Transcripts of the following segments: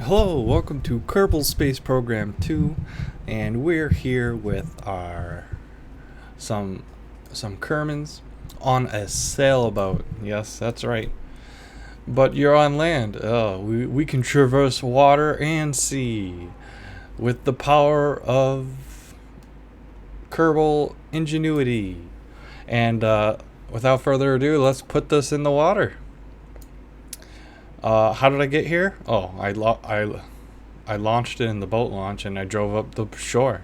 Hello, welcome to Kerbal Space Program 2, and we're here with our some Kermans on a sailboat. Yes, that's right. But you're on land. We can traverse water and sea with the power of Kerbal ingenuity. And without further ado, let's put this in the water. How did I get here? Oh, I launched it in the boat launch and I drove up the shore.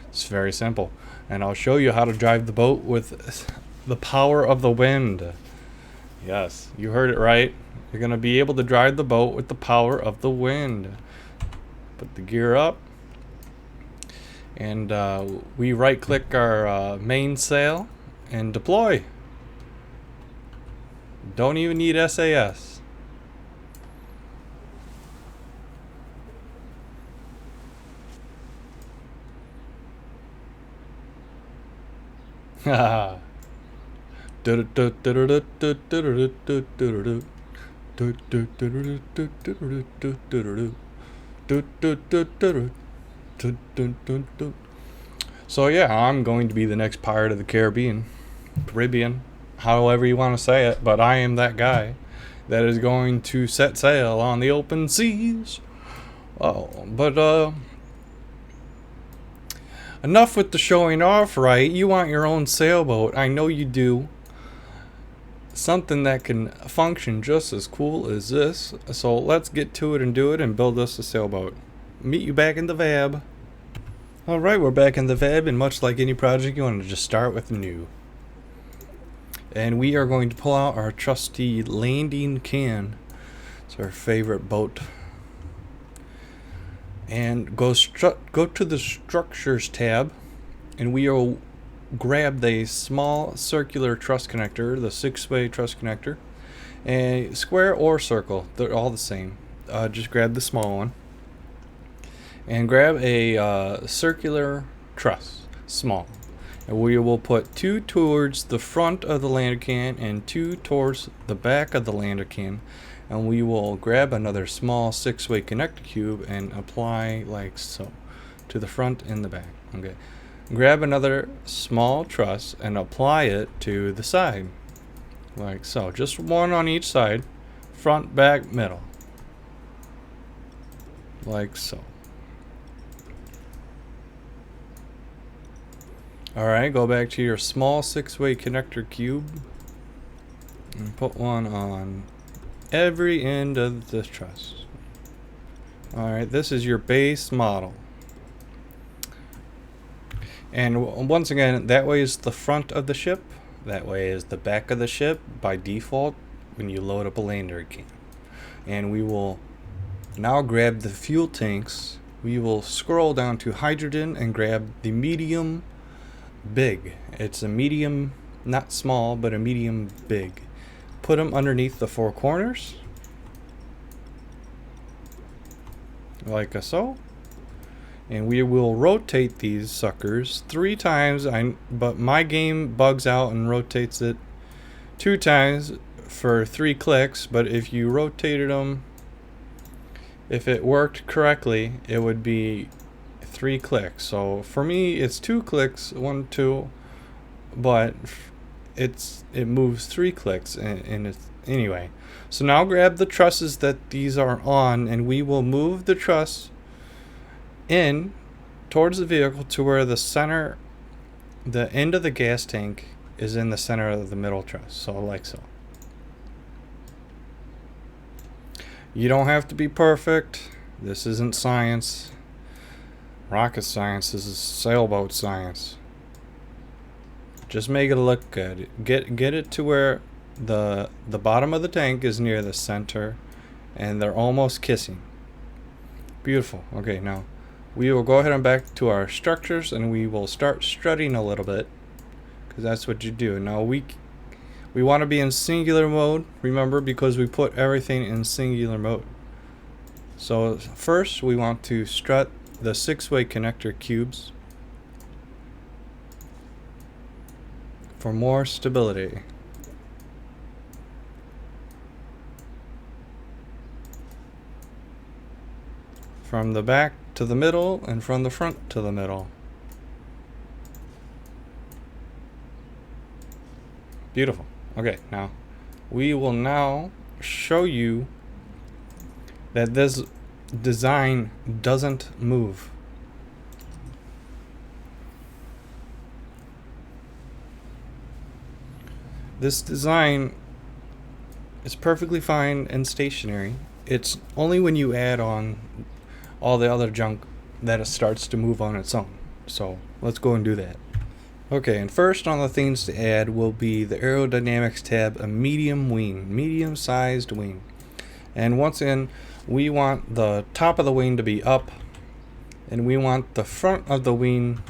It's very simple. And I'll show you how to drive the boat with the power of the wind. Yes, you heard it right. You're going to be able to drive the boat with the power of the wind. Put the gear up. And we right click our mainsail and deploy. Don't even need SAS. Haha. So yeah, I'm going to be the next pirate of the Caribbean, however you want to say it, but I am that guy that is going to set sail on the open seas. Oh, but enough with the showing off, right? You want your own sailboat. I know you do. Something that can function just as cool as this. So let's get to it and do it and build us a sailboat. Meet you back in the VAB. Alright, we're back in the VAB, and much like any project, you want to just start with new. And we are going to pull out our trusty landing can. It's our favorite boat. And go to the structures tab, and we will grab the small circular truss connector, the 6-way truss connector, and square or circle, they're all the same. Just grab the small one and grab a circular truss, small, and we will put 2 towards the front of the lander can and 2 towards the back of the lander can. And we will grab another small 6-way connector cube and apply like so to the front and the back. Okay. Grab another small truss and apply it to the side like so. Just one on each side, front, back, middle. Like so. Alright, go back to your small 6-way connector cube and put one on every end of the truss. Alright, this is your base model. And once again, that way is the front of the ship. That way is the back of the ship by default when you load up a lander can. And we will now grab the fuel tanks. We will scroll down to hydrogen and grab the medium big. It's a medium, not small, but a medium big. Put them underneath the 4 corners like so, and we will rotate these suckers 3 times. But my game bugs out and rotates it 2 times for 3 clicks, but if you rotated them, if it worked correctly, it would be 3 clicks. So for me it's 2 clicks, 1, 2, but it moves 3 clicks, and it's anyway. So now grab the trusses that these are on, and we will move the truss in towards the vehicle to where the end of the gas tank is in the center of the middle truss. So like so. You don't have to be perfect. This isn't science, rocket science. This is sailboat science. Just make it look good. Get it to where the bottom of the tank is near the center and they're almost kissing. Beautiful. Okay, now we will go ahead and back to our structures, and we will start strutting a little bit, because that's what you do. Now we want to be in singular mode, remember, because we put everything in singular mode. So first we want to strut the 6-way connector cubes for more stability. from the back to the middle and from the front to the middle. Beautiful. Okay, now we will now show you that this design doesn't move. This design is perfectly fine and stationary. It's only when you add on all the other junk that it starts to move on its own. So let's go and do that. Okay, and first on the things to add will be the aerodynamics tab, a medium-sized wing. And once again, we want the top of the wing to be up, and we want the front of the wing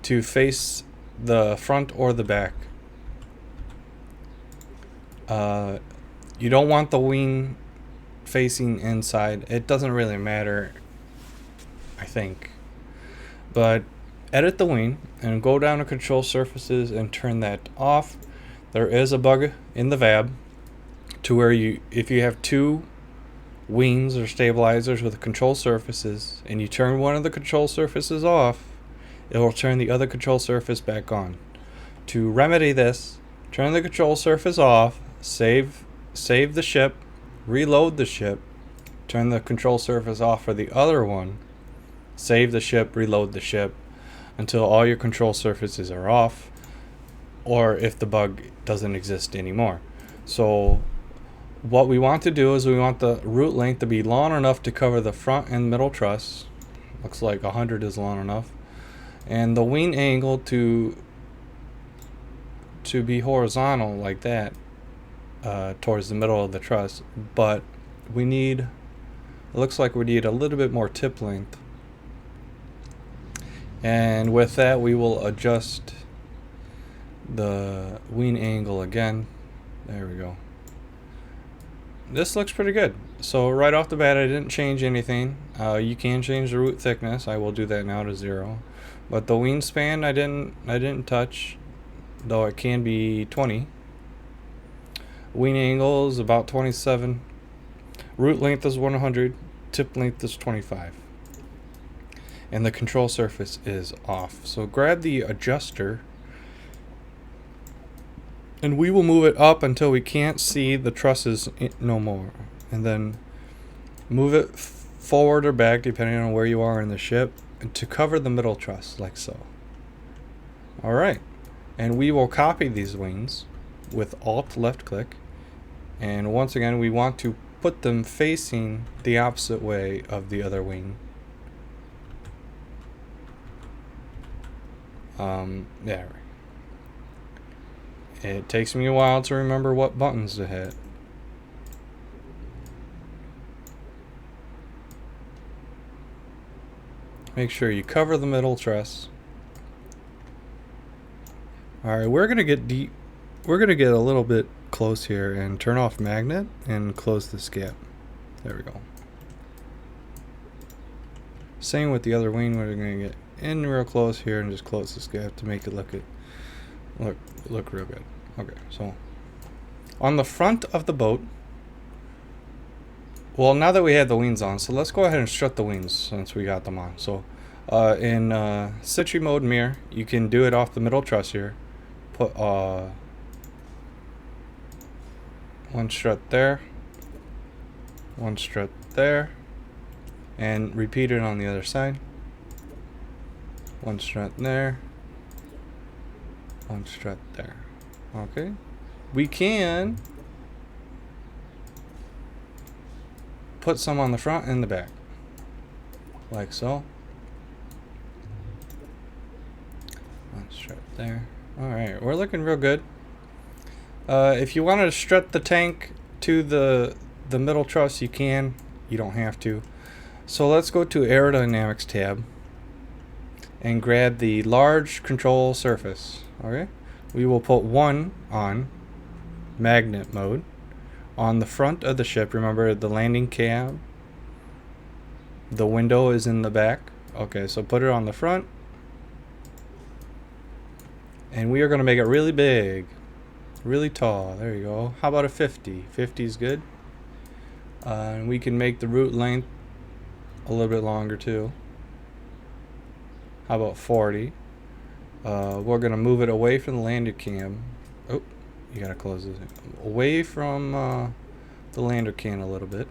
to face the front or the back. You don't want the wing facing inside. It doesn't really matter, I think. But edit the wing and go down to control surfaces and turn that off. There is a bug in the VAB to where if you have two wings or stabilizers with control surfaces and you turn one of the control surfaces off, it will turn the other control surface back on. To remedy this, turn the control surface off, save the ship, reload the ship, turn the control surface off for the other one, save the ship, reload the ship until all your control surfaces are off, or if the bug doesn't exist anymore. So what we want to do is we want the root length to be long enough to cover the front and middle truss. Looks like 100 is long enough. And the wing angle to be horizontal like that, towards the middle of the truss. But it looks like we need a little bit more tip length. And with that, we will adjust the wing angle again. There we go. This looks pretty good. So right off the bat, I didn't change anything. You can change the root thickness. I will do that now to 0. But the wingspan I didn't touch, though it can be 20. Wing angle is about 27. Root length is 100. Tip length is 25. And the control surface is off. So grab the adjuster and we will move it up until we can't see the trusses no more. And then move it forward or back depending on where you are in the ship to cover the middle truss like so. Alright, and we will copy these wings with Alt left click, and once again we want to put them facing the opposite way of the other wing. There. It takes me a while to remember what buttons to hit. Make sure you cover the middle truss. Alright, we're gonna get deep. We're gonna get a little bit close here and turn off magnet and close this gap. There we go. Same with the other wing. We're gonna get in real close here and just close this gap to make it look real good. Okay, so on the front of the boat, well, now that we have the wings on, so let's go ahead and strut the wings since we got them on. So in Sentry mode mirror, you can do it off the middle truss here. Put one strut there, one strut there, and repeat it on the other side. One strut there, one strut there. Okay, we can put some on the front and the back like so. One strut there. Alright, we're looking real good. If you want to strut the tank to the middle truss, you can. You don't have to. So let's go to aerodynamics tab and grab the large control surface. Okay, we will put one on magnet mode on the front of the ship. Remember the landing cab, the window is in the back. Okay, so put it on the front, and we are going to make it really big, really tall. There you go. How about a 50? 50 is good. And we can make the route length a little bit longer too. How about 40? We're gonna move it away from the lander cam. Oh, you gotta close this. Away from the lander can a little bit.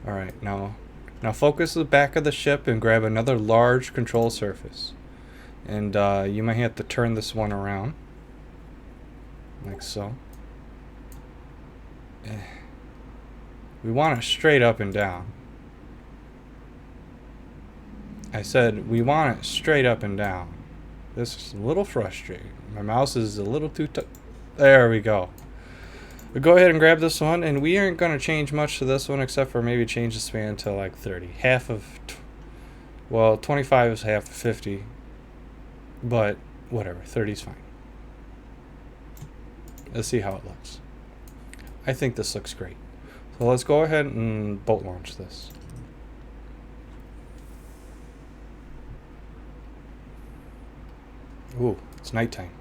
All right, now focus the back of the ship and grab another large control surface. And you might have to turn this one around, like so. We want it straight up and down. I said we want it straight up and down. This is a little frustrating. My mouse is a little too there we go. We'll go ahead and grab this one, and we aren't going to change much to this one except for maybe change the span to like 30. Half of, well, 25 is half of 50. But whatever, 30 is fine. Let's see how it looks. I think this looks great. So let's go ahead and boat launch this. Ooh, it's nighttime.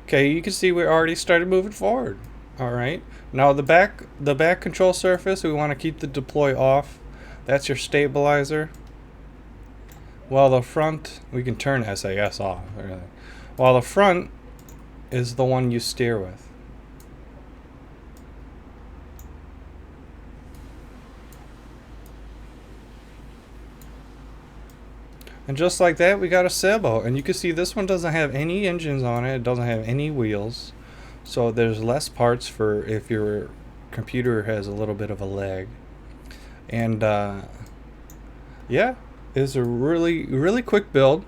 Okay, you can see we already started moving forward. All right. Now the back control surface, we want to keep the deploy off. That's your stabilizer. While the front, we can turn SAS off. Really. While the front is the one you steer with. And just like that, we got a sailboat. And you can see this one doesn't have any engines on it. It doesn't have any wheels. So there's less parts for if your computer has a little bit of a lag. And yeah, it's a really, really quick build.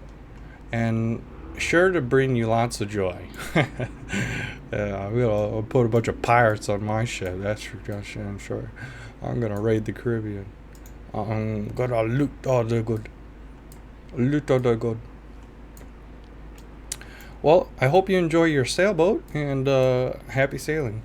And sure to bring you lots of joy. Yeah, I'm gonna put a bunch of pirates on my ship. That's for goddamn sure. I'm gonna raid the Caribbean. I'm gonna loot all the good. Loot all the good. Well, I hope you enjoy your sailboat, and happy sailing.